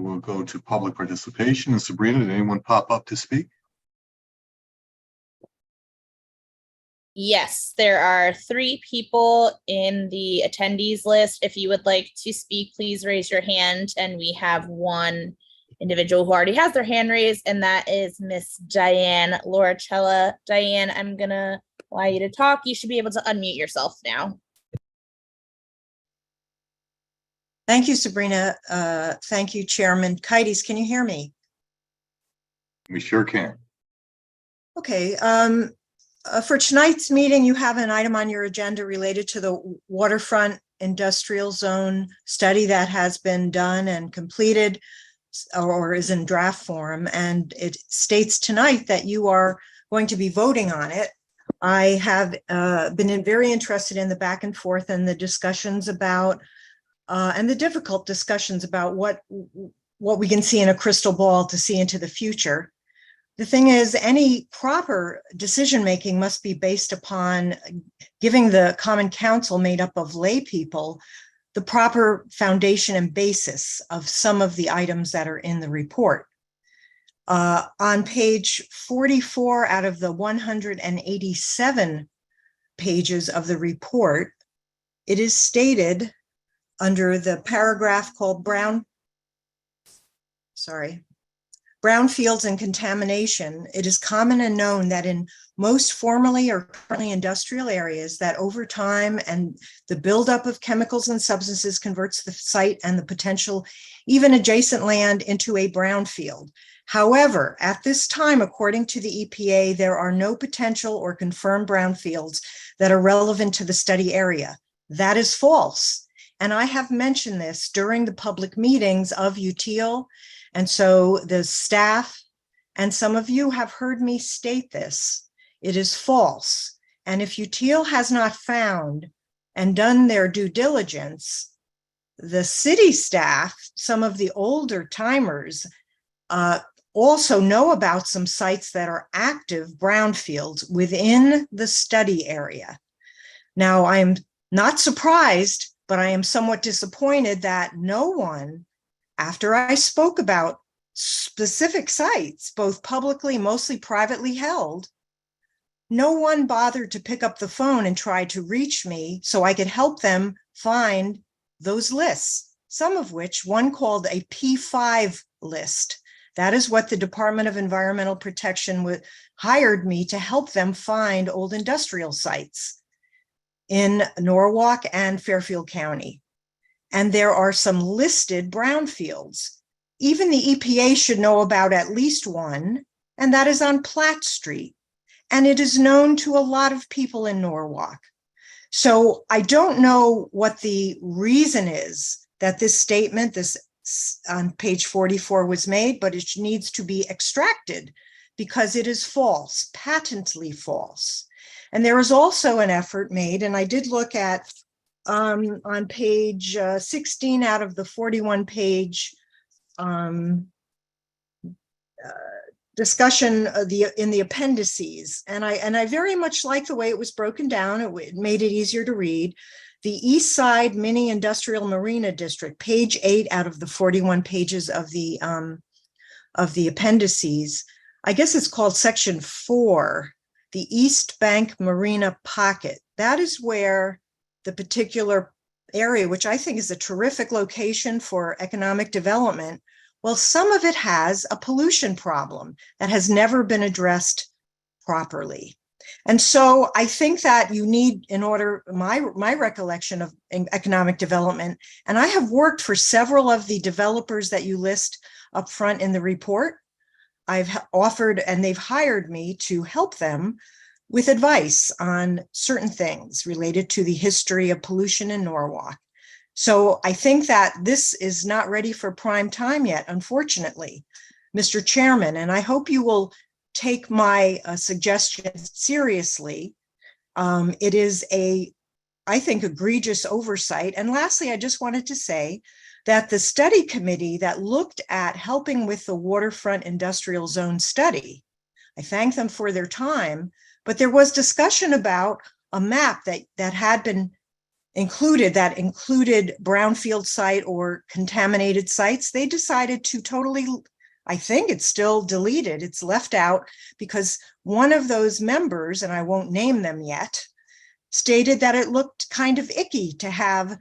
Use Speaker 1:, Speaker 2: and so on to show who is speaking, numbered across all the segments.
Speaker 1: will go to public participation. And Sabrina, did anyone pop up to speak?
Speaker 2: Yes, there are 3 people in the attendees list. If you would like to speak, please raise your hand. And we have one individual who already has their hand raised, and that is Miss Diane Loracella. Diane, I'm going to allow you to talk. You should be able to unmute yourself now.
Speaker 3: Thank you, Sabrina. Thank you, Chairman. Kaitis, can you hear me?
Speaker 1: We sure can.
Speaker 3: Okay. For tonight's meeting, you have an item on your agenda related to the waterfront industrial zone study that has been done and completed or is in draft form. And it states tonight that you are going to be voting on it. I have been very interested in the back and forth and the discussions about and the difficult discussions about what we can see in a crystal ball to see into the future. The thing is, any proper decision-making must be based upon giving the Common Council made up of lay people the proper foundation and basis of some of the items that are in the report. On page 44 out of the 187 pages of the report, it is stated under the paragraph called brownfields and contamination, it is common and known that in most formerly or currently industrial areas that over time and the buildup of chemicals and substances converts the site and the potential even adjacent land into a brownfield. However, at this time, according to the EPA, there are no potential or confirmed brownfields that are relevant to the study area. That is false. And I have mentioned this during the public meetings of UTIL. And so the staff and some of you have heard me state this. It is false. And if UTIL has not found and done their due diligence, the city staff, some of the older timers, also know about some sites that are active brownfields within the study area. Now, I am not surprised, but I am somewhat disappointed that no one, after I spoke about specific sites, both publicly, mostly privately held, no one bothered to pick up the phone and try to reach me so I could help them find those lists, some of which one called a P5 list. That is what the Department of Environmental Protection hired me to help them find old industrial sites in Norwalk and Fairfield County. And there are some listed brownfields. Even the EPA should know about at least one, and that is on Platt Street. And it is known to a lot of people in Norwalk. So I don't know what the reason is that this statement, this on page 44 was made, but it needs to be extracted because it is false, patently false. And there is also an effort made, and I did look at on page 16 out of the 41 page discussion in the appendices. And I very much like the way it was broken down. It made it easier to read. The East Side Mini Industrial Marina District, page 8 out of the 41 pages of the appendices. I guess it's called section 4, the East Bank Marina Pocket. That is where the particular area, which I think is a terrific location for economic development, well, some of it has a pollution problem that has never been addressed properly. And so I think that you need, in order, my recollection of economic development, and I have worked for several of the developers that you list up front in the report. I've offered, and they've hired me to help them with advice on certain things related to the history of pollution in Norwalk. So I think that this is not ready for prime time yet, unfortunately, Mr. Chairman, and I hope you will take my suggestions seriously. It is I think, egregious oversight. And lastly, I just wanted to say that the study committee that looked at helping with the waterfront industrial zone study, I thank them for their time, but there was discussion about a map that had been included brownfield site or contaminated sites, they decided to totally, I think it's still deleted, it's left out because one of those members, and I won't name them yet, stated that it looked kind of icky to have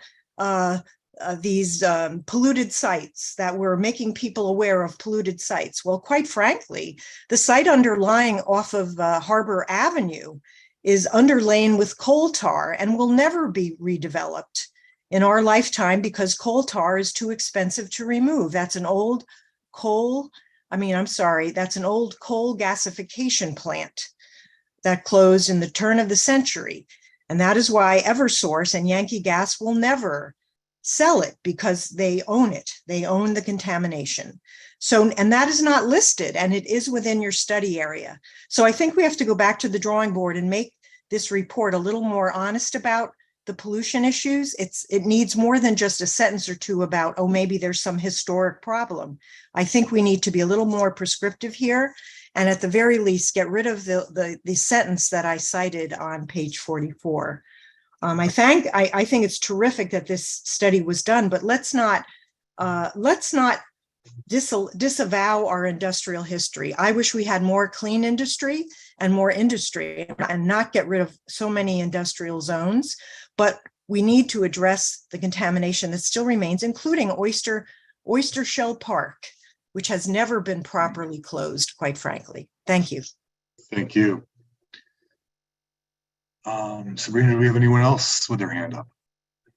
Speaker 3: these polluted sites, that were making people aware of polluted sites. Well, quite frankly, the site underlying off of Harbor Avenue is underlain with coal tar and will never be redeveloped in our lifetime because coal tar is too expensive to remove. That's an old coal gasification plant that closed in the turn of the century. And that is why Eversource and Yankee Gas will never sell it, because they own it. They own the contamination. So, and that is not listed, and it is within your study area. So I think we have to go back to the drawing board and make this report a little more honest about the pollution issues. It needs more than just a sentence or two about, oh, maybe there's some historic problem. I think we need to be a little more prescriptive here, and at the very least, get rid of the sentence that I cited on page 44. I think it's terrific that this study was done, but let's not disavow our industrial history. I wish we had more clean industry and more industry and not get rid of so many industrial zones, but we need to address the contamination that still remains, including Oyster Shell Park, which has never been properly closed, quite frankly. Thank you.
Speaker 1: Thank you. Sabrina, do we have anyone else with their hand up?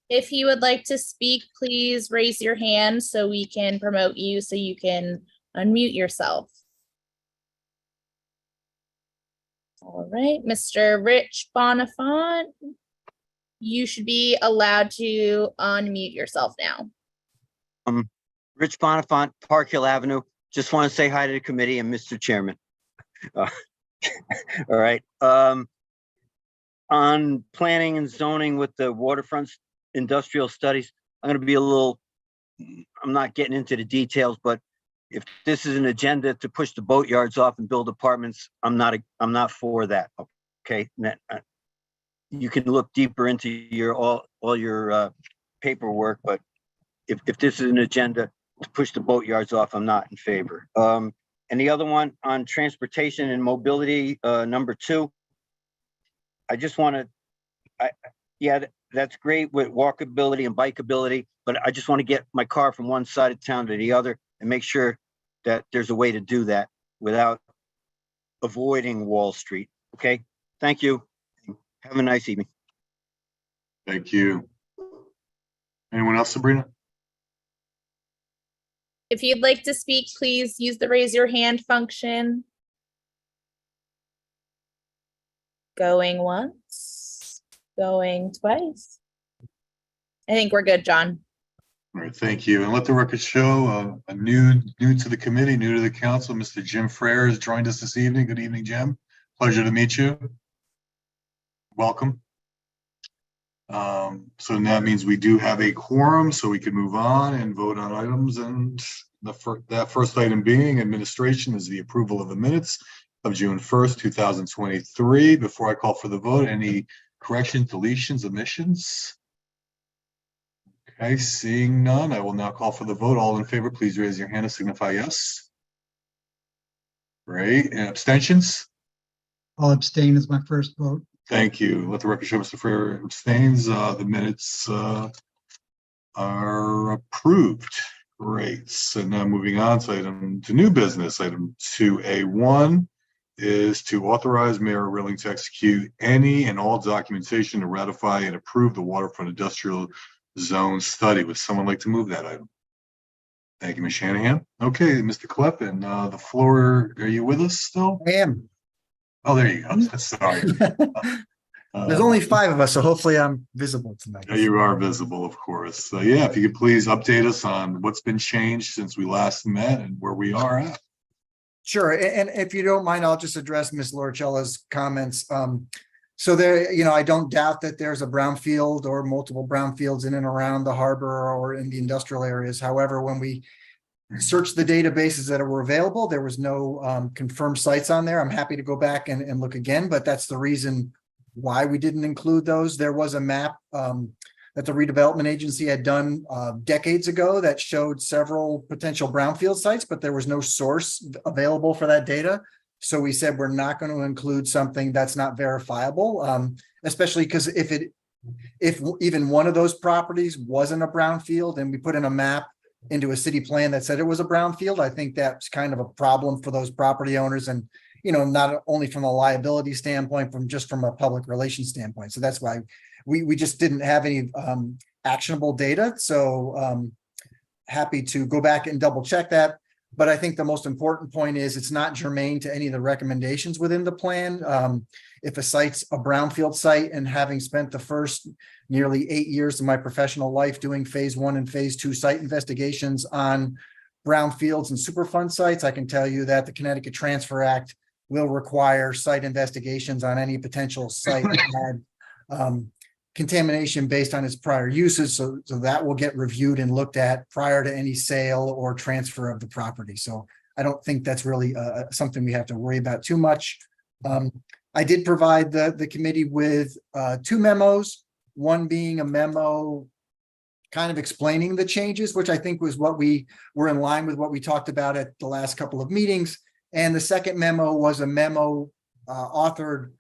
Speaker 2: If you would like to speak, please raise your hand so we can promote you so you can unmute yourself. All right, Mr. Rich Bonifant, you should be allowed to unmute yourself now.
Speaker 4: Rich Bonifant, Park Hill Avenue. Just want to say hi to the committee and Mr. Chairman. All right. On planning and zoning with the waterfront industrial studies, I'm not getting into the details, but if this is an agenda to push the boatyards off and build apartments, I'm not for that. Okay. You can look deeper into your all your paperwork, but if this is an agenda to push the boatyards off, I'm not in favor. And the other one on transportation and mobility, number 2, I just want to, yeah, that's great with walkability and bikeability, but I just want to get my car from one side of town to the other and make sure that there's a way to do that without avoiding Wall Street. Okay, thank you. Have a nice evening.
Speaker 1: Thank you. Anyone else, Sabrina?
Speaker 2: If you'd like to speak, please use the raise your hand function. Going once, going twice. I think we're good, John.
Speaker 1: All right, thank you. And let the record show a new to the committee, new to the council, Mr. Jim Frere has joined us this evening. Good evening, Jim. Pleasure to meet you. Welcome. So that means we do have a quorum, so we can move on and vote on items. And that first item being administration is the approval of the minutes of June 1st, 2023. Before I call for the vote, any corrections, deletions, omissions? Okay, seeing none, I will now call for the vote. All in favor, please raise your hand and signify yes. Great. And abstentions?
Speaker 5: I'll abstain as my first vote.
Speaker 1: Thank you. Let the record show Mr. Frere abstains. The minutes are approved. Great. So now moving on to new business. Item 2A1 is to authorize Mayor Rilling to execute any and all documentation to ratify and approve the waterfront industrial zone study. Would someone like to move that item? Thank you, Ms. Shanahan. Okay, Mr. Kleppen, the floor, are you with us still?
Speaker 5: I am.
Speaker 1: Oh, there you go. Sorry.
Speaker 5: There's only 5 of us, so hopefully I'm visible tonight.
Speaker 1: You are visible, of course. So yeah, if you could please update us on what's been changed since we last met and where we are at.
Speaker 5: Sure, and if you don't mind, I'll just address Ms. Loricella's comments. So there, I don't doubt that there's a brownfield or multiple brownfields in and around the harbor or in the industrial areas. However, when we searched the databases that were available, there was no confirmed sites on there. I'm happy to go back and look again, but that's the reason why we didn't include those. There was a map that the redevelopment agency had done decades ago that showed several potential brownfield sites, but there was no source available for that data. So we said we're not going to include something that's not verifiable, especially because if even one of those properties wasn't a brownfield and we put in a map into a city plan that said it was a brownfield, I think that's kind of a problem for those property owners. And, you know, not only from a liability standpoint, from a public relations standpoint. So that's why we just didn't have any actionable data. So happy to go back and double check that. But I think the most important point is it's not germane to any of the recommendations within the plan. If a site's a brownfield site, and having spent the first nearly 8 years of my professional life doing phase 1 and phase 2 site investigations on brownfields and Superfund sites, I can tell you that the Connecticut Transfer Act will require site investigations on any potential site that had contamination based on its prior uses. So that will get reviewed and looked at prior to any sale or transfer of the property. So I don't think that's really something we have to worry about too much. I did provide the committee with 2 memos, one being a memo kind of explaining the changes, which I think was what we were in line with what we talked about at the last couple of meetings. And the second memo was a memo authored,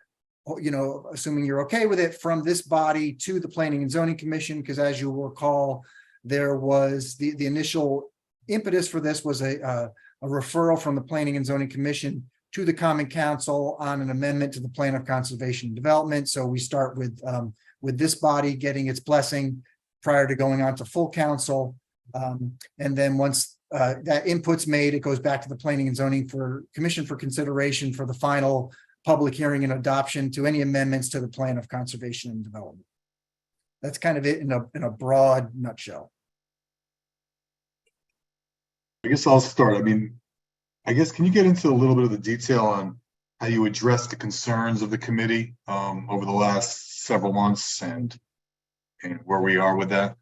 Speaker 5: you know, assuming you're okay with it, from this body to the Planning and Zoning Commission, because as you will recall, there was the initial impetus for this was a referral from the Planning and Zoning Commission to the Common Council on an amendment to the Plan of Conservation and Development. So we start with this body getting its blessing prior to going on to full council. And then once that input's made, it goes back to the Planning and Zoning Commission for consideration for the final public hearing and adoption to any amendments to the Plan of Conservation and Development. That's kind of it in a broad nutshell.
Speaker 1: I guess I'll start. I mean, I guess, can you get into a little bit of the detail on how you address the concerns of the committee over the last several months and where we are with that?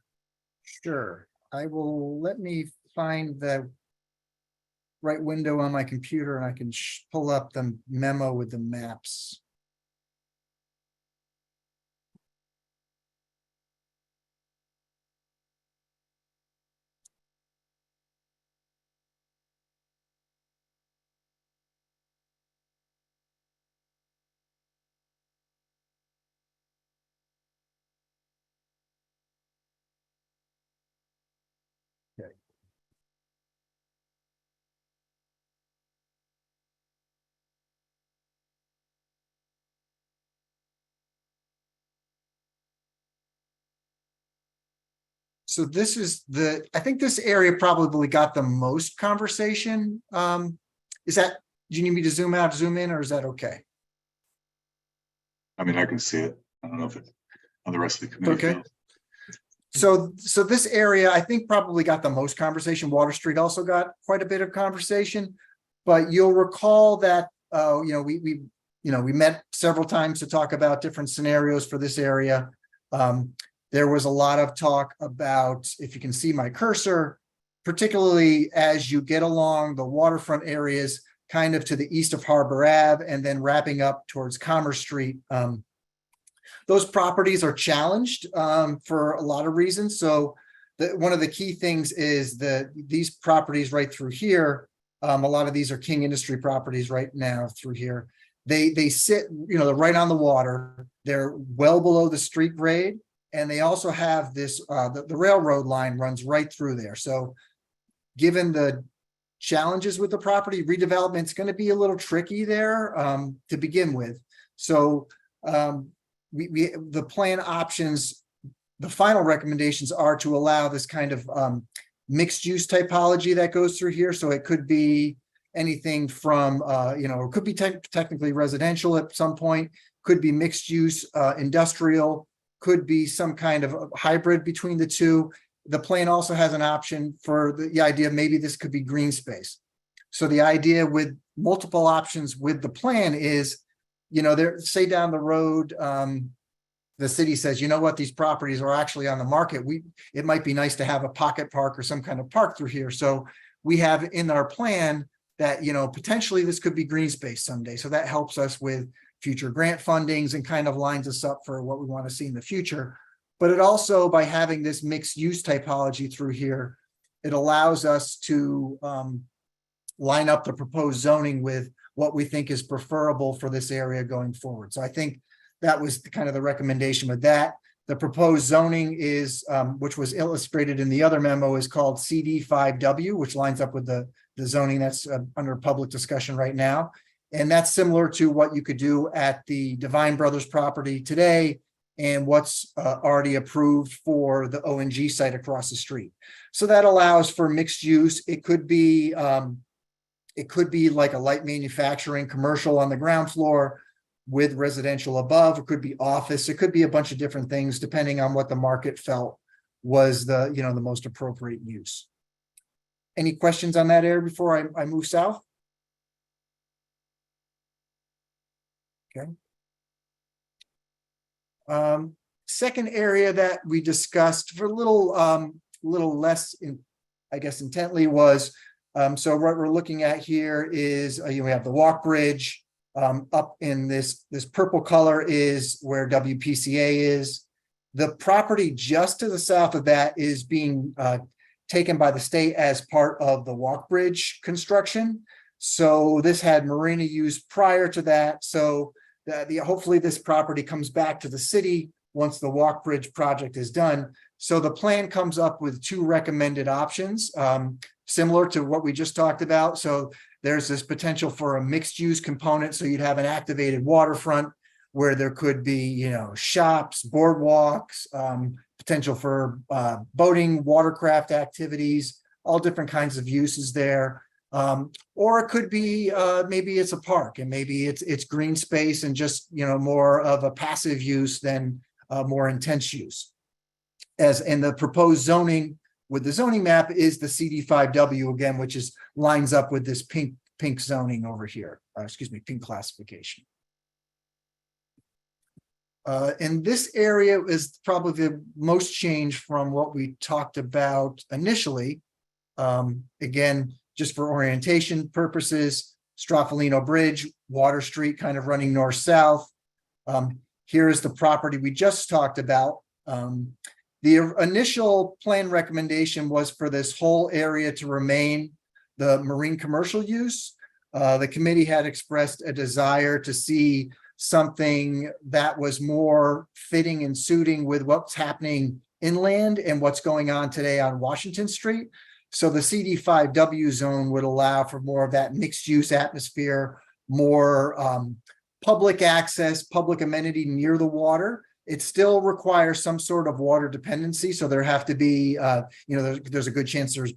Speaker 5: Sure. Let me find the right window on my computer and I can pull up the memo with the maps. So this is I think this area probably got the most conversation. Do you need me to zoom out, zoom in, or is that okay?
Speaker 1: I mean, I can see it. I don't know if it's on the rest of the committee.
Speaker 5: Okay. So this area, I think, probably got the most conversation. Water Street also got quite a bit of conversation, but you'll recall that we met several times to talk about different scenarios for this area. There was a lot of talk about, if you can see my cursor, particularly as you get along the waterfront areas, kind of to the east of Harbor Ave, and then wrapping up towards Commerce Street. Those properties are challenged for a lot of reasons. So one of the key things is that these properties right through here, a lot of these are King Industry properties right now through here. They sit, they're right on the water. They're well below the street grade. And they also have this, the railroad line runs right through there. So given the challenges with the property, redevelopment is going to be a little tricky there to begin with. So the plan options, the final recommendations are to allow this kind of mixed use typology that goes through here. So it could be anything from, it could be technically residential at some point, could be mixed use industrial, could be some kind of hybrid between the two. The plan also has an option for the idea maybe this could be green space. So the idea with multiple options with the plan is, say down the road, the city says, you know what, these properties are actually on the market. It might be nice to have a pocket park or some kind of park through here. So we have in our plan that, potentially this could be green space someday. So that helps us with future grant fundings and kind of lines us up for what we want to see in the future. But it also, by having this mixed use typology through here, it allows us to line up the proposed zoning with what we think is preferable for this area going forward. So I think that was kind of the recommendation with that. The proposed zoning is, which was illustrated in the other memo, is called CD5W, which lines up with the zoning that's under public discussion right now. And that's similar to what you could do at the Divine Brothers property today and what's already approved for the ONG site across the street. So that allows for mixed use. It could be like a light manufacturing commercial on the ground floor with residential above. It could be office. It could be a bunch of different things depending on what the market felt was the most appropriate use. Any questions on that area before I move south? Okay. Second area that we discussed for a little less intently was, so what we're looking at here is, we have the walk bridge, up in this purple color is where WPCA is. The property just to the south of that is being taken by the state as part of the walk bridge construction. So this had marina use prior to that. So hopefully this property comes back to the city once the walk bridge project is done. So the plan comes up with two recommended options, similar to what we just talked about. So there's this potential for a mixed use component. So you'd have an activated waterfront where there could be, shops, boardwalks, potential for boating, watercraft activities, all different kinds of uses there. Or it could be maybe it's a park and maybe it's green space and just more of a passive use than more intense use. As in the proposed zoning with the zoning map is the CD5W again, which lines up with this pink zoning over here. Pink classification. And this area is probably the most change from what we talked about initially. Again, just for orientation purposes, Straffolino Bridge, Water Street kind of running north-south. Here is the property we just talked about. The initial plan recommendation was for this whole area to remain the marine commercial use. The committee had expressed a desire to see something that was more fitting and suiting with what's happening inland and what's going on today on Washington Street. So the CD5W zone would allow for more of that mixed use atmosphere, more public access, public amenity near the water. It still requires some sort of water dependency. So there have to be, there's a good chance there's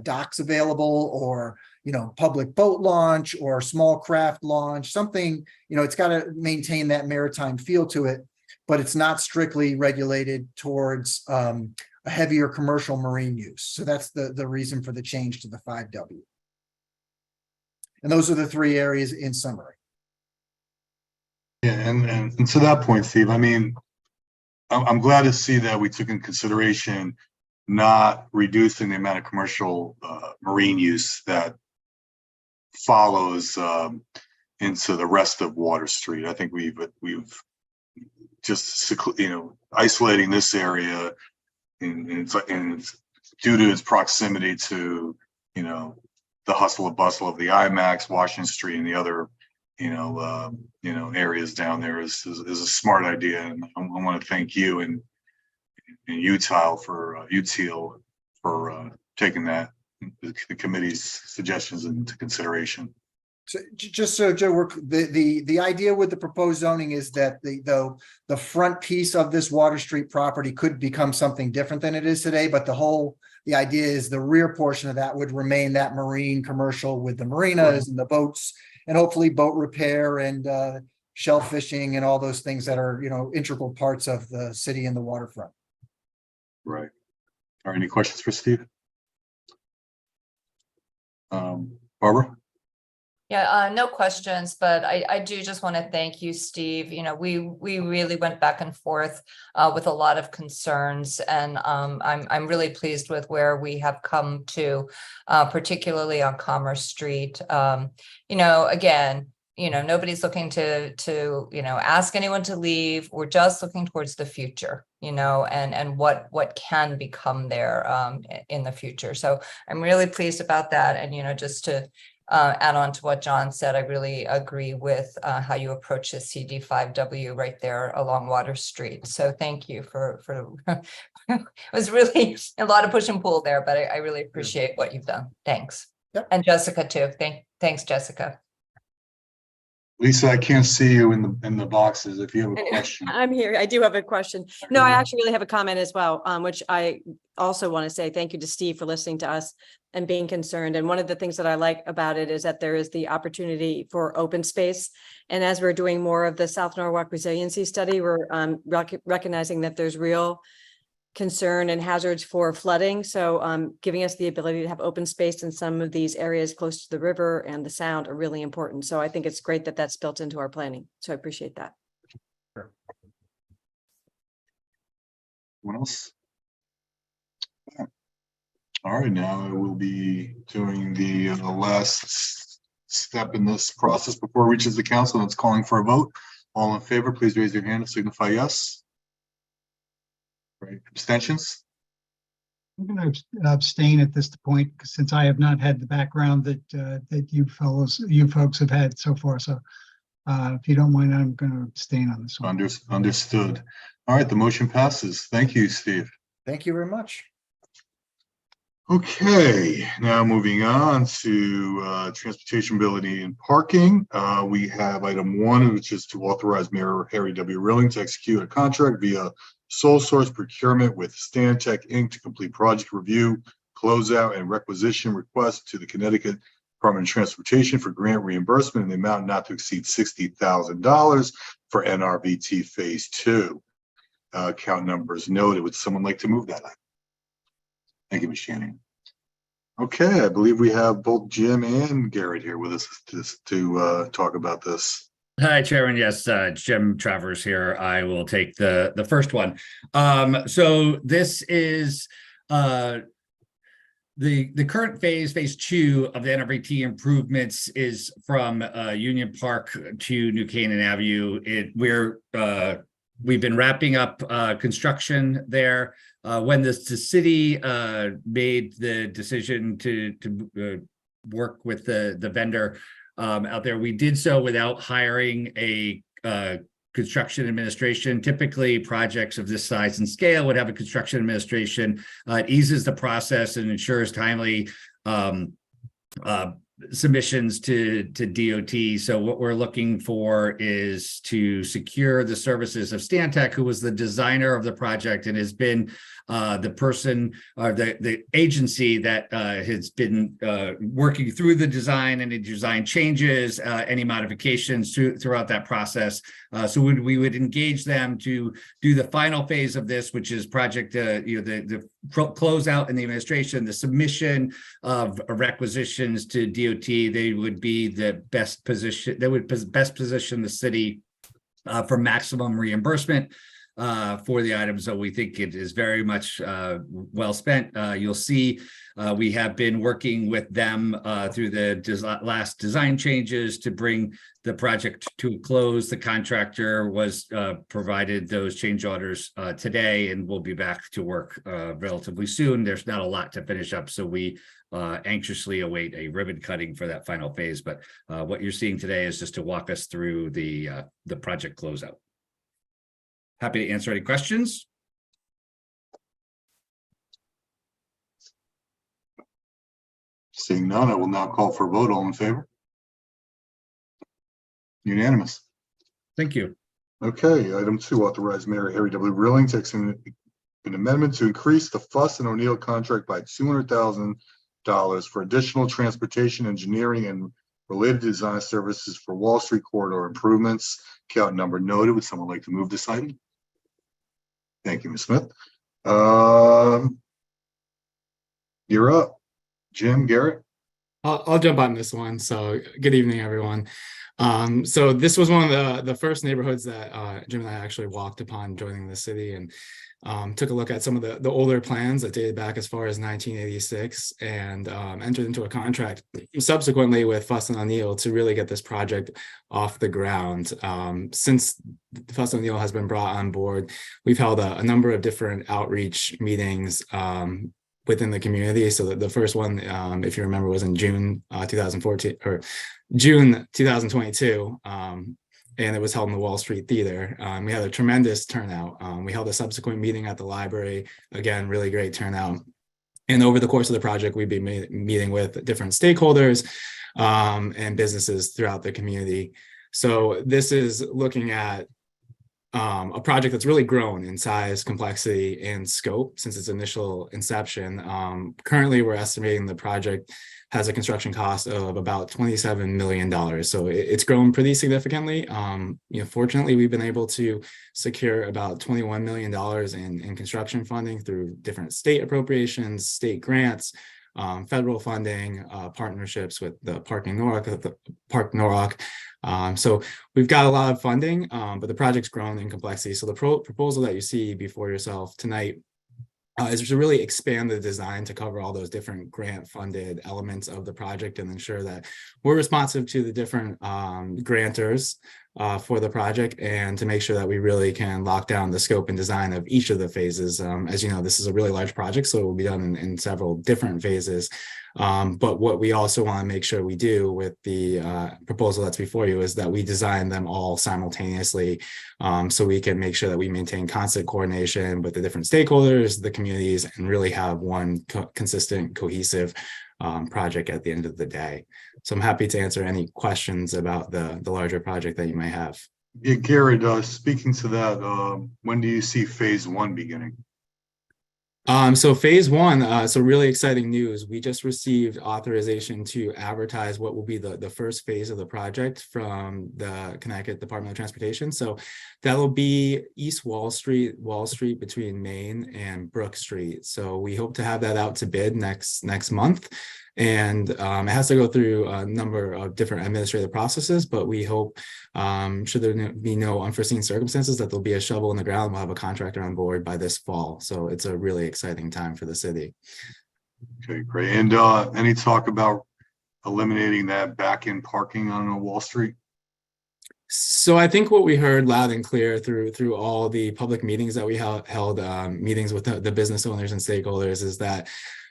Speaker 5: docks available or, public boat launch or small craft launch, something, it's got to maintain that maritime feel to it, but it's not strictly regulated towards a heavier commercial marine use. So that's the reason for the change to the 5W. And those are the three areas in summary.
Speaker 1: Yeah, and to that point, Steve, I'm glad to see that we took in consideration not reducing the amount of commercial marine use that follows into the rest of Water Street. I think we've just isolating this area, and it's due to its proximity to the hustle and bustle of the IMAX, Washington Street, and the other areas down there is a smart idea, and I want to thank you and UTIL for taking that the committee's suggestions into consideration.
Speaker 5: So just so Joe, the idea with the proposed zoning is that the front piece of this Water Street property could become something different than it is today, but the idea is the rear portion of that would remain that marine commercial with the marinas and the boats, and hopefully boat repair and shell fishing and all those things that are, integral parts of the city and the waterfront.
Speaker 1: Right. Are any questions for Steve? Barbara?
Speaker 6: Yeah, no questions, but I do just want to thank you, Steve. We really went back and forth with a lot of concerns, and I'm really pleased with where we have come to, particularly on Commerce Street. Again, nobody's looking to ask anyone to leave. We're just looking towards the future. and what can become there in the future. So I'm really pleased about that. And, just to add on to what John said, I really agree with how you approach the CD5W right there along Water Street. So thank you for it was really a lot of push and pull there, but I really appreciate what you've done. Thanks.
Speaker 5: Yep.
Speaker 6: And Jessica too. Thanks, Jessica.
Speaker 1: Lisa, I can't see you in the boxes. If you have a
Speaker 7: And
Speaker 1: question.
Speaker 7: I'm here. I do have a question. No, I actually really have a comment as well, which I also want to say thank you to Steve for listening to us and being concerned. And one of the things that I like about it is that there is the opportunity for open space. And as we're doing more of the South Norwalk Resiliency Study, we're recognizing that there's real concern and hazards for flooding. So giving us the ability to have open space in some of these areas close to the river and the sound are really important. So I think it's great that that's built into our planning. So I appreciate that.
Speaker 1: What else? All right, now I will be doing the last step in this process before it reaches the council. And it's calling for a vote. All in favor, please raise your hand and signify yes. Right, abstentions?
Speaker 8: I'm going to abstain at this point since I have not had the background that you folks have had so far. So if you don't mind, I'm going to abstain on this one.
Speaker 1: Understood. All right, the motion passes. Thank you, Steve.
Speaker 5: Thank you very much.
Speaker 1: Okay, now moving on to transportation, mobility, and parking. We have item 1, which is to authorize Mayor Harry W. Rilling to execute a contract via sole source procurement with Stantec Inc. to complete project review, closeout, and requisition requests to the Connecticut Department of Transportation for grant reimbursement in the amount not to exceed $60,000 for NRVT Phase 2. Account numbers noted. Would someone like to move that item? Thank you, Ms. Shannon. Okay, I believe we have both Jim and Garrett here with us to talk about this.
Speaker 9: Hi, Chairman. Yes, Jim Travers here. I will take the first one. So this is the current phase 2 of the NRVT improvements is from Union Park to New Canaan Avenue. We've been wrapping up construction there. When the city made the decision to work with the vendor out there, we did so without hiring a construction administration. Typically, projects of this size and scale would have a construction administration. It eases the process and ensures timely submissions to DOT. So what we're looking for is to secure the services of Stantec, who was the designer of the project and has been the person or the agency that has been working through the design and the design changes, any modifications throughout that process. So we would engage them to do the final phase of this, which is project, the closeout and the administration, the submission of requisitions to DOT. They would be the best position. They would best position the city for maximum reimbursement for the items. So we think it is very much well spent. You'll see we have been working with them through the last design changes to bring the project to a close. The contractor was provided those change orders today, and we'll be back to work relatively soon. There's not a lot to finish up, so we anxiously await a ribbon cutting for that final phase. But what you're seeing today is just to walk us through the project closeout. Happy to answer any questions.
Speaker 1: Seeing none, I will now call for a vote. All in favor? Unanimous.
Speaker 9: Thank you.
Speaker 1: Okay, item 2, authorize Mayor Harry W. Rilling to execute an amendment to increase the Fuss and O'Neill contract by $200,000 for additional transportation, engineering, and related design services for Wall Street corridor improvements. Account number noted. Would someone like to move this item? Thank you, Ms. Smith. You're up. Jim, Garrett?
Speaker 10: I'll jump on this one. So good evening, everyone. So this was one of the first neighborhoods that Jim and I actually walked upon joining the city. And took a look at some of the older plans that dated back as far as 1986 and entered into a contract subsequently with Fuss and O'Neill to really get this project off the ground. Since Fuss and O'Neill has been brought on board, we've held a number of different outreach meetings within the community. So the first one, if you remember, was in June 2014 or June 2022. And it was held in the Wall Street Theater. We had a tremendous turnout. We held a subsequent meeting at the library. Again, really great turnout. And over the course of the project, we've been meeting with different stakeholders and businesses throughout the community. So this is looking at a project that's really grown in size, complexity, and scope since its initial inception. Currently, we're estimating the project has a construction cost of about $27 million. So it's grown pretty significantly. Fortunately, we've been able to secure about $21 million in construction funding through different state appropriations, state grants, federal funding, partnerships with the Park Norwalk. So we've got a lot of funding, but the project's grown in complexity. So the proposal that you see before yourself tonight is to really expand the design to cover all those different grant funded elements of the project and ensure that we're responsive to the different grantors for the project, and to make sure that we really can lock down the scope and design of each of the phases. As you know, this is a really large project, so it will be done in several different phases. But what we also want to make sure we do with the proposal that's before you is that we design them all simultaneously, so we can make sure that we maintain constant coordination with the different stakeholders, the communities, and really have one consistent, cohesive project at the end of the day. So I'm happy to answer any questions about the larger project that you might have.
Speaker 1: Yeah, Garrett, speaking to that, when do you see phase one beginning?
Speaker 10: So phase one, so really exciting news. We just received authorization to advertise what will be the first phase of the project from the Connecticut Department of Transportation. So that'll be East Wall Street between Main and Brook Street. So we hope to have that out to bid next month. And it has to go through a number of different administrative processes, but we hope, should there be no unforeseen circumstances, that there'll be a shovel in the ground. We'll have a contractor on board by this fall. So it's a really exciting time for the city.
Speaker 1: Okay, great. And any talk about eliminating that back-end parking on Wall Street?
Speaker 10: So I think what we heard loud and clear through all the public meetings that we held meetings with the business owners and stakeholders is that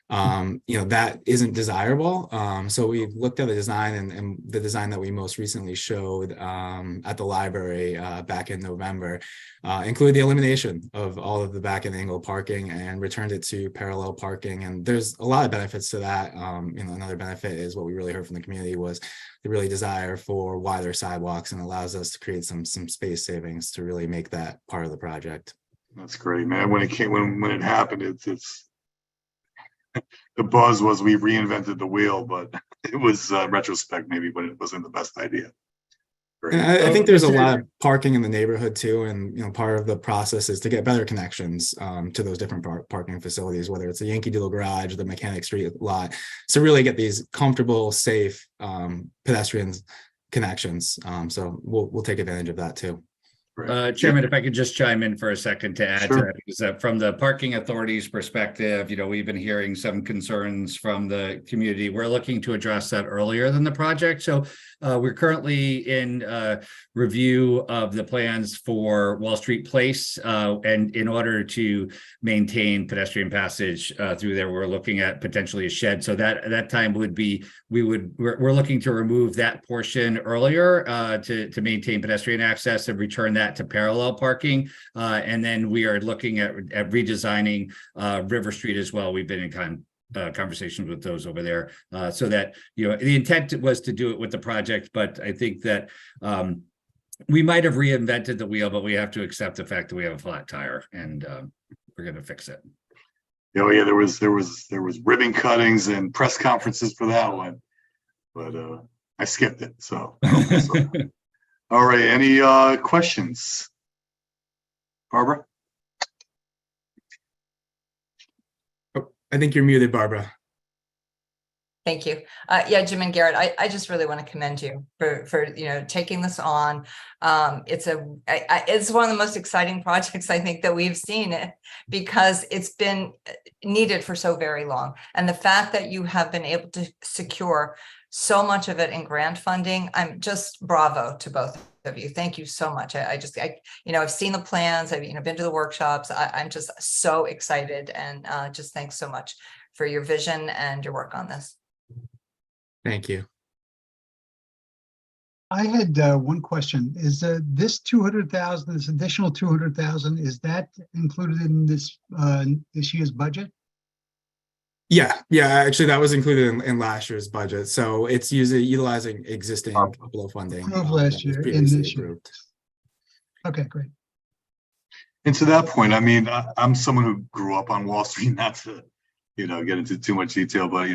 Speaker 10: that isn't desirable. So we looked at the design, and the design that we most recently showed at the library back in November included the elimination of all of the back and angle parking and returned it to parallel parking. And there's a lot of benefits to that. Another benefit is what we really heard from the community was the really desire for wider sidewalks, and allows us to create some space savings to really make that part of the project.
Speaker 1: That's great, man. When it happened, it's the buzz was we reinvented the wheel, but it was retrospect maybe, but it wasn't the best idea.
Speaker 10: And I think there's a lot of parking in the neighborhood too, and part of the process is to get better connections to those different parking facilities, whether it's the Yankee Doodle garage or the Mechanic Street lot, to really get these comfortable, safe pedestrians connections. So we'll take advantage of that too.
Speaker 9: Chairman, if I could just chime in for a second to add to that, because from the parking authority's perspective, we've been hearing some concerns from the community. We're looking to address that earlier than the project. So we're currently in review of the plans for Wall Street Place, and in order to maintain pedestrian passage through there, we're looking at potentially a shed. So that time would be we're looking to remove that portion earlier to maintain pedestrian access and return that to parallel parking, and then we are looking at redesigning River Street as well. We've been in conversations with those over there, so that the intent was to do it with the project, but I think that we might have reinvented the wheel, but we have to accept the fact that we have a flat tire, and we're going to fix it.
Speaker 1: Oh yeah, there was ribbon cuttings and press conferences for that one, but I skipped it. So. All right, any questions? Barbara?
Speaker 10: Oh, I think you're muted, Barbara.
Speaker 6: Thank you. Yeah, Jim and Garrett, I just really want to commend you for taking this on. It's one of the most exciting projects I think that we've seen it, because it's been needed for so very long. And the fact that you have been able to secure so much of it in grant funding, I'm just bravo to both of you. Thank you so much. I've seen the plans, I've been to the workshops. I'm just so excited, and just thanks so much for your vision and your work on this.
Speaker 10: Thank you.
Speaker 8: I had one question. Is this 200,000, this additional 200,000, is that included in this year's budget?
Speaker 10: Yeah, actually that was included in last year's budget. So it's utilizing existing capital funding.
Speaker 8: Approved
Speaker 10: that
Speaker 8: last
Speaker 10: was
Speaker 8: year, in
Speaker 10: previously
Speaker 8: this year.
Speaker 10: approved.
Speaker 8: Okay, great.
Speaker 1: And to that point, I mean, I'm someone who grew up on Wall Street, not to, get into too much detail, but,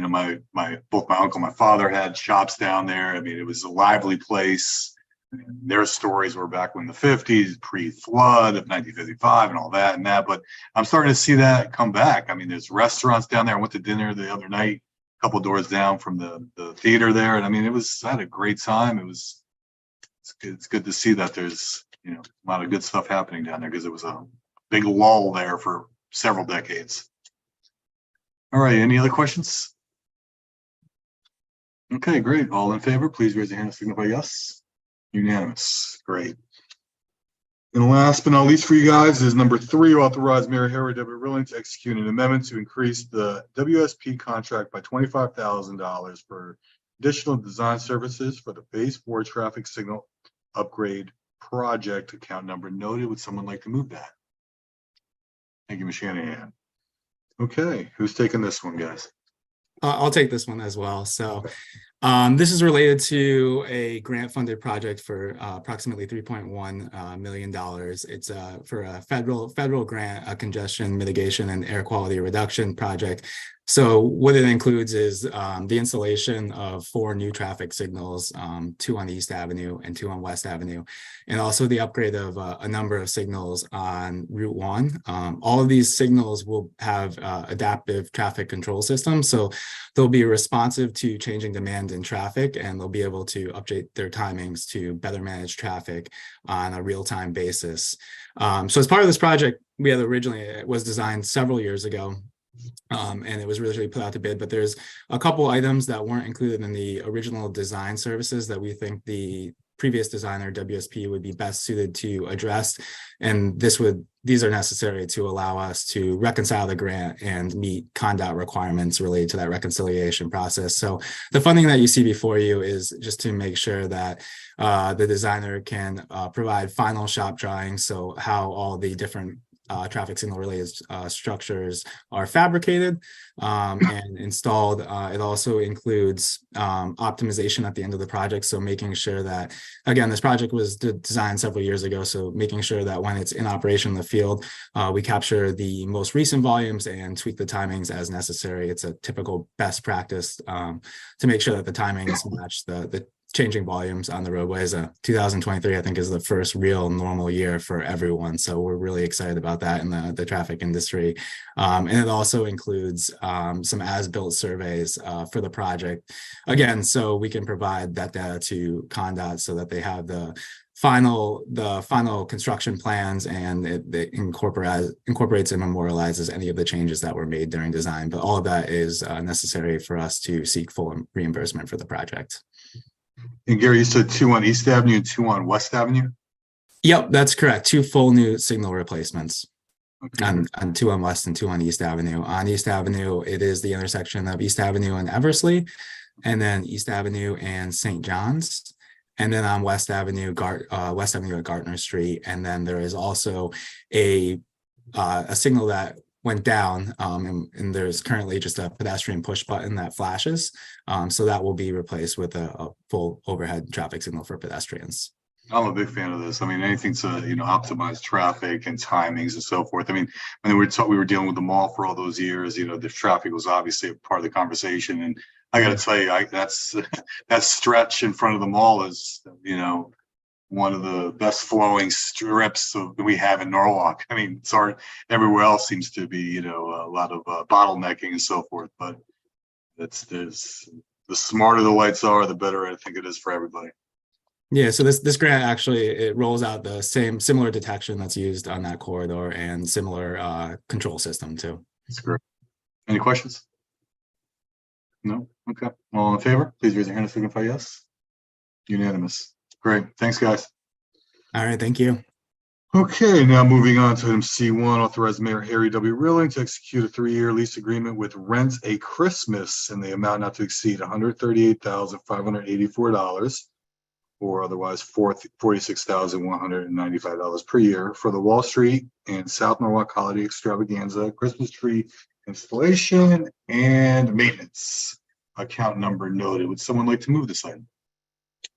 Speaker 1: both my uncle, my father had shops down there. I mean, it was a lively place. And their stories were back when the 50s, pre-flood of 1955 and all that and that. But I'm starting to see that come back. I mean, there's restaurants down there. I went to dinner the other night, a couple doors down from the theater there. And I mean, I had a great time. It's good to see that there's, a lot of good stuff happening down there, because it was a big lull there for several decades. All right, any other questions? Okay, great. All in favor, please raise your hand and signify yes. Unanimous, great. And last but not least for you guys is number 3, authorize Mayor Harry W. Rilling to execute an amendment to increase the WSP contract by $25,000 for additional design services for the Phase 4 traffic signal upgrade project. Account number noted. Would someone like to move that? Thank you, Ms. Shanahan. Okay, who's taking this one, guys?
Speaker 10: I'll take this one as well. So this is related to a grant-funded project for approximately $3.1 million. It's for a federal grant, a congestion mitigation and air quality reduction project. So what it includes is the installation of 4 new traffic signals, 2 on East Avenue and 2 on West Avenue, and also the upgrade of a number of signals on Route 1. All of these signals will have adaptive traffic control systems, so they'll be responsive to changing demand in traffic, and they'll be able to update their timings to better manage traffic on a real-time basis. So as part of this project, it was designed several years ago. And it was originally put out to bid, but there's a couple items that weren't included in the original design services that we think the previous designer, WSP, would be best suited to address. And these are necessary to allow us to reconcile the grant and meet CONDOT requirements related to that reconciliation process. So the funding that you see before you is just to make sure that the designer can provide final shop drawings, so how all the different traffic signal related structures are fabricated and installed. It also includes optimization at the end of the project. So making sure that, again, this project was designed several years ago. So making sure that when it's in operation in the field, we capture the most recent volumes and tweak the timings as necessary. It's a typical best practice to make sure that the timings match the changing volumes on the roadways. 2023, I think, is the first real normal year for everyone. So we're really excited about that in the traffic industry. And it also includes some as-built surveys for the project. Again, so we can provide that data to CONDOT so that they have the final construction plans, and it incorporates and memorializes any of the changes that were made during design. But all of that is necessary for us to seek full reimbursement for the project.
Speaker 1: And Gary, you said 2 on East Avenue and 2 on West Avenue?
Speaker 10: Yep, that's correct. 2 full new signal replacements.
Speaker 1: Okay.
Speaker 10: And 2 on West and 2 on East Avenue. On East Avenue, it is the intersection of East Avenue and Eversley, and then East Avenue and St. John's. And then on West Avenue, West Avenue at Gartner Street. And then there is also a signal that went down, and there's currently just a pedestrian push button that flashes. So that will be replaced with a full overhead traffic signal for pedestrians.
Speaker 1: I'm a big fan of this. I mean, anything to, optimize traffic and timings and so forth. I mean, when we were dealing with the mall for all those years, the traffic was obviously a part of the conversation. And I got to tell you, that stretch in front of the mall is, one of the best flowing strips we have in Norwalk. I mean, everywhere else seems to be, a lot of bottlenecking and so forth. But The smarter the lights are, the better I think it is for everybody.
Speaker 10: Yeah, so this grant actually, it rolls out the similar detection that's used on that corridor and similar control system too.
Speaker 1: That's great. Any questions? No? Okay. All in favor, please raise your hand and signify yes. Unanimous. Great. Thanks, guys.
Speaker 10: All right, thank you.
Speaker 1: Okay, now moving on to item C1, authorize Mayor Harry W. Rilling to execute a 3-year lease agreement with Rent a Christmas in the amount not to exceed $138,584, or otherwise $46,195 per year for the Wall Street and South Norwalk Holiday Extravaganza Christmas tree installation and maintenance. Account number noted. Would someone like to move this item?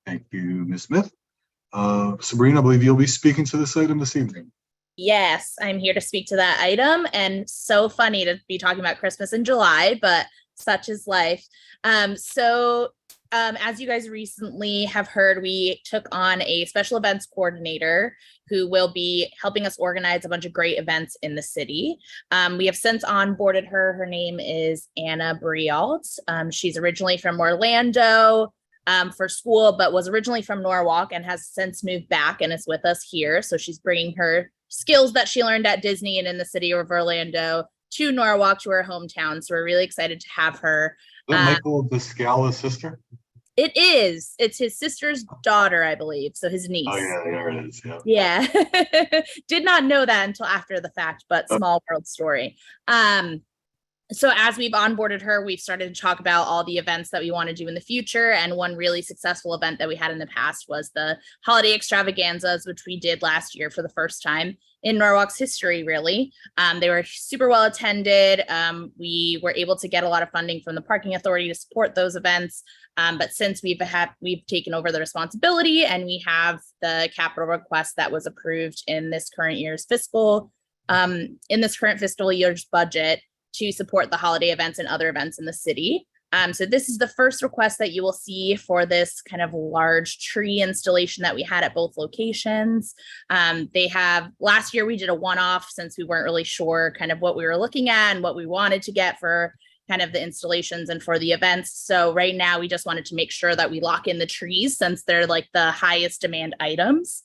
Speaker 1: Thank you, Ms. Smith. Sabrina, I believe you'll be speaking to this item this evening.
Speaker 2: Yes, I'm here to speak to that item, and so funny to be talking about Christmas in July, but such is life. As you guys recently have heard, we took on a special events coordinator who will be helping us organize a bunch of great events in the city. We have since onboarded her. Her name is Anna Brialt. She's originally from Orlando for school, but was originally from Norwalk and has since moved back and is with us here. So she's bringing her skills that she learned at Disney and in the city of Orlando to Norwalk, to her hometown. So we're really excited to have her.
Speaker 1: Is that Michael Descala's sister?
Speaker 2: It is. It's his sister's daughter, I believe. So his niece.
Speaker 1: Oh, yeah, there it is. Yeah.
Speaker 2: Yeah. Did not know that until after the fact, but small world story. So as we've onboarded her, we've started to talk about all the events that we want to do in the future. And one really successful event that we had in the past was the holiday extravaganzas, which we did last year for the first time in Norwalk's history, really. They were super well attended. We were able to get a lot of funding from the parking authority to support those events. But since we've taken over the responsibility and we have the capital request that was approved in this current fiscal year's budget to support the holiday events and other events in the city. So this is the first request that you will see for this kind of large tree installation that we had at both locations. Last year we did a one-off since we weren't really sure kind of what we were looking at and what we wanted to get for kind of the installations and for the events. So right now we just wanted to make sure that we lock in the trees since they're like the highest demand items.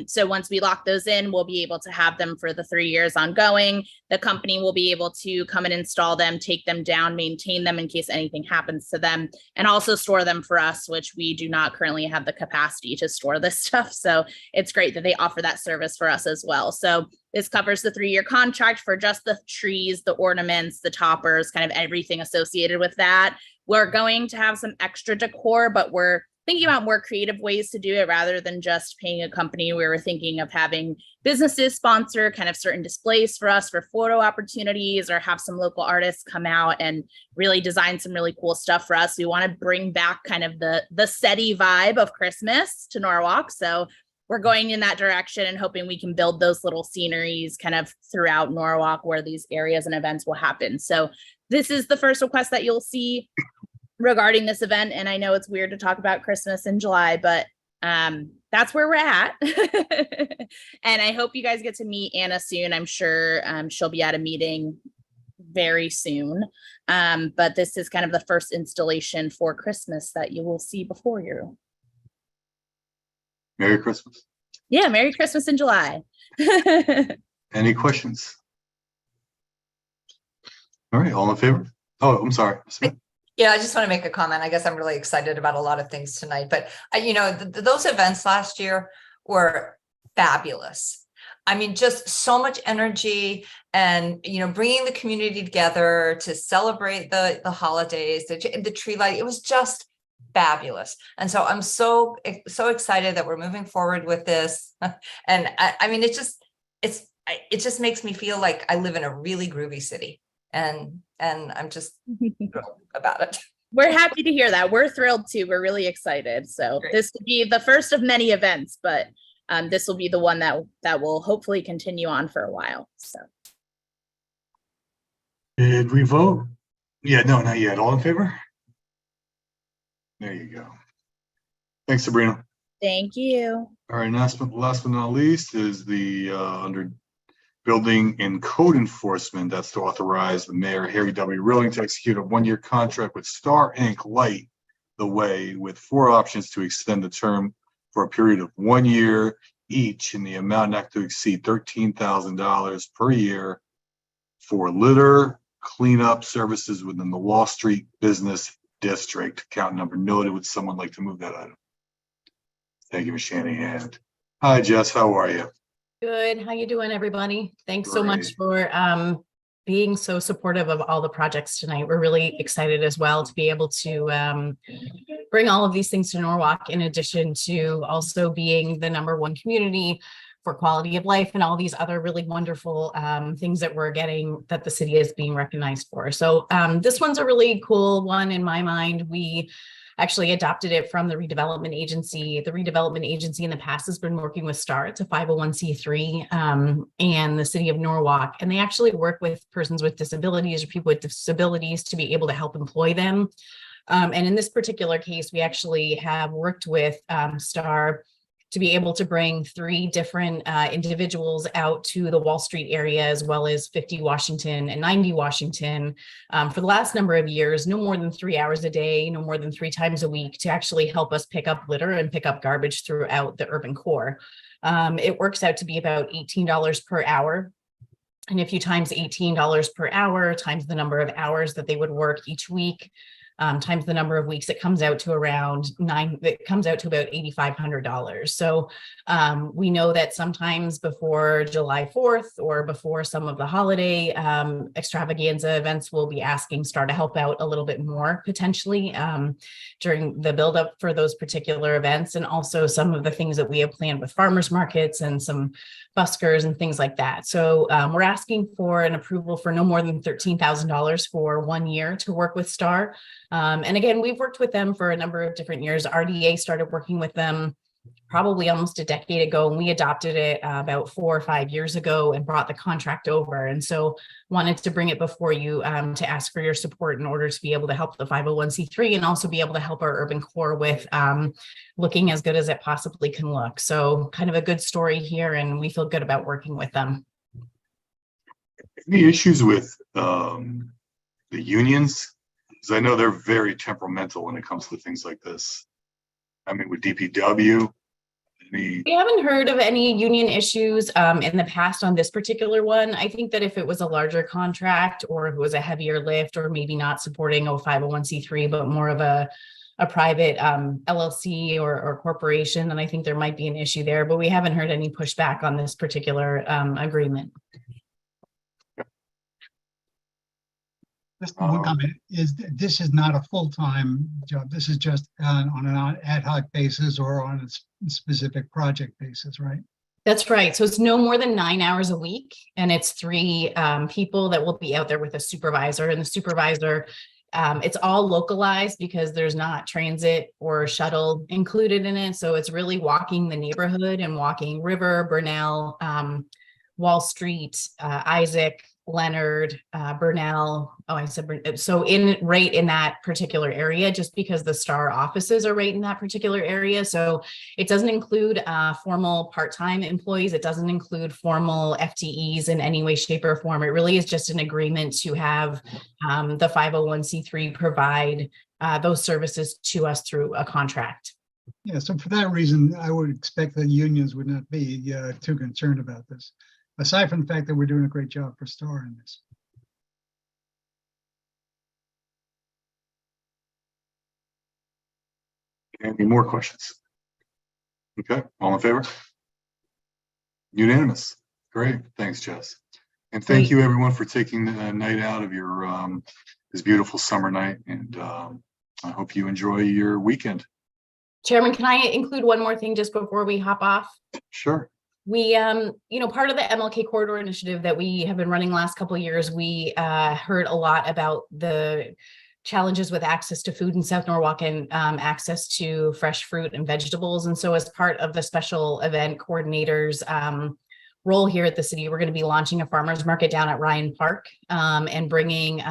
Speaker 2: So once we lock those in, we'll be able to have them for the 3 years ongoing. The company will be able to come and install them, take them down, maintain them in case anything happens to them, and also store them for us, which we do not currently have the capacity to store this stuff. So it's great that they offer that service for us as well. So this covers the 3-year contract for just the trees, the ornaments, the toppers, kind of everything associated with that. We're going to have some extra decor, but we're thinking about more creative ways to do it rather than just paying a company. We were thinking of having businesses sponsor kind of certain displays for us for photo opportunities, or have some local artists come out and really design some really cool stuff for us. We want to bring back kind of the SETI vibe of Christmas to Norwalk. So we're going in that direction and hoping we can build those little sceneries kind of throughout Norwalk where these areas and events will happen. So this is the first request that you'll see regarding this event. And I know it's weird to talk about Christmas in July, but that's where we're at. And I hope you guys get to meet Anna soon. I'm sure she'll be at a meeting very soon. But this is kind of the first installation for Christmas that you will see before you.
Speaker 1: Merry Christmas.
Speaker 2: Yeah, Merry Christmas in July.
Speaker 1: Any questions? All right, all in favor? Oh, I'm sorry.
Speaker 6: Yeah, I just want to make a comment. I guess I'm really excited about a lot of things tonight, but those events last year were fabulous. I mean, just so much energy and, bringing the community together to celebrate the holidays, the tree light. It was just fabulous. And so I'm so excited that we're moving forward with this. And I mean, it just makes me feel like I live in a really groovy city. And I'm just thrilled about it.
Speaker 2: We're happy to hear that. We're thrilled too. We're really excited. So Great. This will be the first of many events, but this will be the one that will hopefully continue on for a while. So.
Speaker 1: Did we vote? Yeah, no, not yet. All in favor? There you go. Thanks, Sabrina.
Speaker 2: Thank you.
Speaker 1: All right, last but not least is the under Building and Code Enforcement, that's to authorize the mayor, Harry W. Rilling, to execute a one-year contract with Star Inc. Light the Way with 4 options to extend the term for a period of 1 year each in the amount not to exceed $13,000 per year for litter cleanup services within the Wall Street Business District. Account number noted. Would someone like to move that item? Thank you, Ms. Shanahan. Hi, Jess. How are you?
Speaker 11: Good. How you doing, everybody? Thanks so much
Speaker 1: Great.
Speaker 11: for being so supportive of all the projects tonight. We're really excited as well to be able to bring all of these things to Norwalk, in addition to also being the #1 community for quality of life and all these other really wonderful things that we're getting, that the city is being recognized for. So this one's a really cool one in my mind. We actually adopted it from the redevelopment agency. The redevelopment agency in the past has been working with STAR. It's a 501c3 and the city of Norwalk. And they actually work with persons with disabilities or people with disabilities to be able to help employ them. And in this particular case, we actually have worked with STAR to be able to bring 3 different individuals out to the Wall Street area, as well as 50 Washington and 90 Washington for the last number of years, no more than 3 hours a day, no more than 3 times a week, to actually help us pick up litter and pick up garbage throughout the urban core. It works out to be about $18 per hour. And if you times $18 per hour times the number of hours that they would work each week, times the number of weeks, it comes out to around it comes out to about $8,500. So we know that sometimes before July 4th or before some of the holiday extravaganza events, we'll be asking STAR to help out a little bit more potentially during the buildup for those particular events. And also some of the things that we have planned with farmers markets and some buskers and things like that. So we're asking for an approval for no more than $13,000 for 1 year to work with STAR. And again, we've worked with them for a number of different years. RDA started working with them probably almost a decade ago, and we adopted it about 4 or 5 years ago and brought the contract over. And so wanted to bring it before you to ask for your support in order to be able to help the 501c3 and also be able to help our urban core with looking as good as it possibly can look. So kind of a good story here, and we feel good about working with them.
Speaker 1: Any issues with the unions? Because I know they're very temperamental when it comes to things like this. I mean, with DPW,
Speaker 11: we haven't heard of any union issues in the past on this particular one. I think that if it was a larger contract or if it was a heavier lift, or maybe not supporting a 501c3, but more of a private LLC or corporation, then I think there might be an issue there, but we haven't heard any pushback on this particular agreement.
Speaker 8: Just one comment is this is not a full-time job. This is just on an ad hoc basis or on a specific project basis, right?
Speaker 11: That's right. So it's no more than 9 hours a week, and it's 3 people that will be out there with a supervisor, and the supervisor, it's all localized because there's not transit or shuttle included in it. So it's really walking the neighborhood and walking River, Burnell, Wall Street, Isaac, Leonard, Burnell. Oh, I said, so right in that particular area, just because the STAR offices are right in that particular area. So it doesn't include formal part-time employees. It doesn't include formal FTEs in any way, shape, or form. It really is just an agreement to have the 501c3 provide those services to us through a contract.
Speaker 8: Yeah, so for that reason, I would expect that unions would not be too concerned about this. Aside from the fact that we're doing a great job for STAR in this.
Speaker 1: any more questions? Okay, all in favor? Unanimous. Great. Thanks, Jess. And thank you everyone for taking the night out of your this beautiful summer night. And I hope you enjoy your weekend.
Speaker 11: Chairman, can I include one more thing just before we hop off?
Speaker 1: Sure.
Speaker 11: We, part of the MLK Corridor Initiative that we have been running the last couple of years, we heard a lot about the challenges with access to food in South Norwalk and access to fresh fruit and vegetables. And so as part of the special event coordinators role here at the city, we're going to be launching a farmers market down at Ryan Park and bringing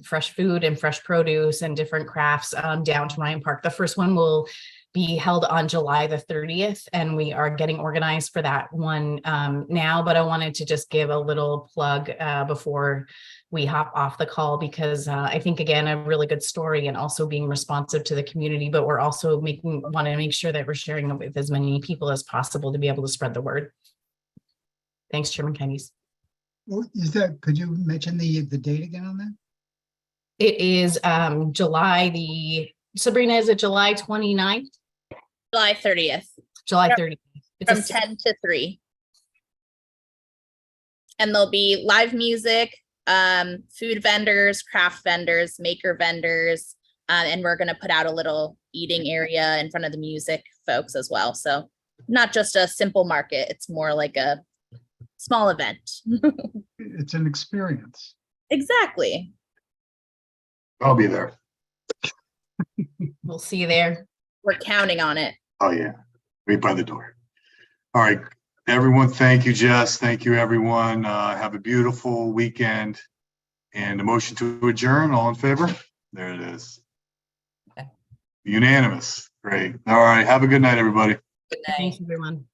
Speaker 11: fresh food and fresh produce and different crafts down to Ryan Park. The first one will be held on July the 30th, and we are getting organized for that one now, but I wanted to just give a little plug before we hop off the call, because I think, again, a really good story and also being responsive to the community, but we're also want to make sure that we're sharing it with as many people as possible to be able to spread the word. Thanks, Chairman Kenny.
Speaker 8: Well, could you mention the date again on that?
Speaker 11: It is Sabrina, is it July 29th?
Speaker 2: July 30th.
Speaker 11: July
Speaker 2: Yep.
Speaker 11: 30th.
Speaker 2: From 10 to 3. And there'll be live music, food vendors, craft vendors, maker vendors, and we're going to put out a little eating area in front of the music folks as well. So not just a simple market, it's more like a small event.
Speaker 8: It's an experience.
Speaker 2: Exactly.
Speaker 1: I'll be there.
Speaker 11: We'll see you there.
Speaker 2: We're counting on it.
Speaker 1: Oh, yeah. Right by the door. All right, everyone. Thank you, Jess. Thank you, everyone. Have a beautiful weekend. And a motion to adjourn. All in favor? There it is. Unanimous. Great. All right. Have a good night, everybody.
Speaker 6: Good night.
Speaker 11: Thanks, everyone.